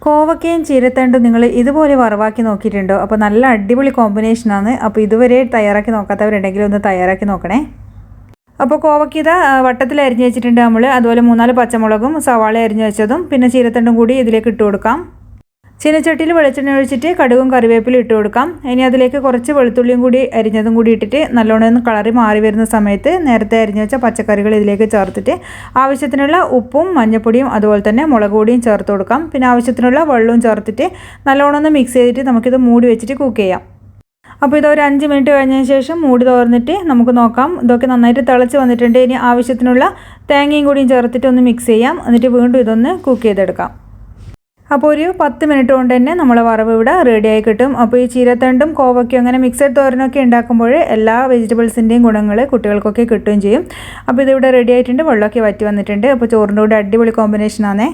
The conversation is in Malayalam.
കോവക്കയും ചീരത്തണ്ടും നിങ്ങൾ ഇതുപോലെ വറവാക്കി നോക്കിയിട്ടുണ്ടോ? അപ്പോൾ നല്ല അടിപൊളി കോമ്പിനേഷനാണ്. അപ്പോൾ ഇതുവരെ തയ്യാറാക്കി നോക്കാത്തവരുണ്ടെങ്കിൽ ഒന്ന് തയ്യാറാക്കി നോക്കണേ. അപ്പോൾ കോവക്ക ഇതാ വട്ടത്തിൽ അരിഞ്ഞ് വെച്ചിട്ടുണ്ട് നമ്മൾ. അതുപോലെ 3-4 പച്ചമുളകും സവാള അരിഞ്ഞ് വെച്ചതും പിന്നെ ചീരത്തണ്ടും കൂടി ഇതിലേക്ക് ഇട്ട് കൊടുക്കാം. ചീനച്ചട്ടിയിൽ വെളിച്ചെണ്ണ ഒഴിച്ചിട്ട് കടുകും കറിവേപ്പിലും ഇട്ട് കൊടുക്കാം. ഇനി അതിലേക്ക് കുറച്ച് വെളുത്തുള്ളിയും കൂടി അരിഞ്ഞതും കൂടി ഇട്ടിട്ട് നല്ലോണം ഒന്ന് കളറി മാറി വരുന്ന സമയത്ത് നേരത്തെ അരിഞ്ഞ് വെച്ച പച്ചക്കറികൾ ഇതിലേക്ക് ചേർത്തിട്ട് ആവശ്യത്തിനുള്ള ഉപ്പും മഞ്ഞൾപ്പൊടിയും അതുപോലെ തന്നെ മുളക് പൊടിയും ചേർത്ത് കൊടുക്കാം. പിന്നെ ആവശ്യത്തിനുള്ള വെള്ളവും ചേർത്തിട്ട് നല്ലോണം ഒന്ന് മിക്സ് ചെയ്തിട്ട് നമുക്കിത് മൂടി വെച്ചിട്ട് കുക്ക് ചെയ്യാം. അപ്പോൾ ഇതൊരു 5 മിനിറ്റ് കഴിഞ്ഞതിന് ശേഷം മൂടി തുറന്നിട്ട് നമുക്ക് നോക്കാം. ഇതൊക്കെ നന്നായിട്ട് തിളച്ച് വന്നിട്ടുണ്ട്. ഇനി ആവശ്യത്തിനുള്ള തേങ്ങയും കൂടിയും ചേർത്തിട്ട് ഒന്ന് മിക്സ് ചെയ്യാം. എന്നിട്ട് വീണ്ടും ഇതൊന്ന് കുക്ക് ചെയ്തെടുക്കാം. അപ്പോൾ ഒരു 10 മിനിറ്റ് കൊണ്ട് തന്നെ നമ്മളെ വറവ് ഇവിടെ റെഡിയായി കിട്ടും. അപ്പോൾ ഈ ചീരത്തണ്ടും കോവക്കയും അങ്ങനെ മിക്സഡ് തോരനൊക്കെ ഉണ്ടാക്കുമ്പോൾ എല്ലാ വെജിറ്റബിൾസിൻ്റെയും ഗുണങ്ങൾ കുട്ടികൾക്കൊക്കെ കിട്ടുകയും ചെയ്യും. അപ്പോൾ ഇതിവിടെ റെഡി ആയിട്ടുണ്ട്. വെള്ളമൊക്കെ വറ്റി വന്നിട്ടുണ്ട്. അപ്പോൾ ചോറിൻ്റെ കൂടെ അടിപൊളി കോമ്പിനേഷനാണേ.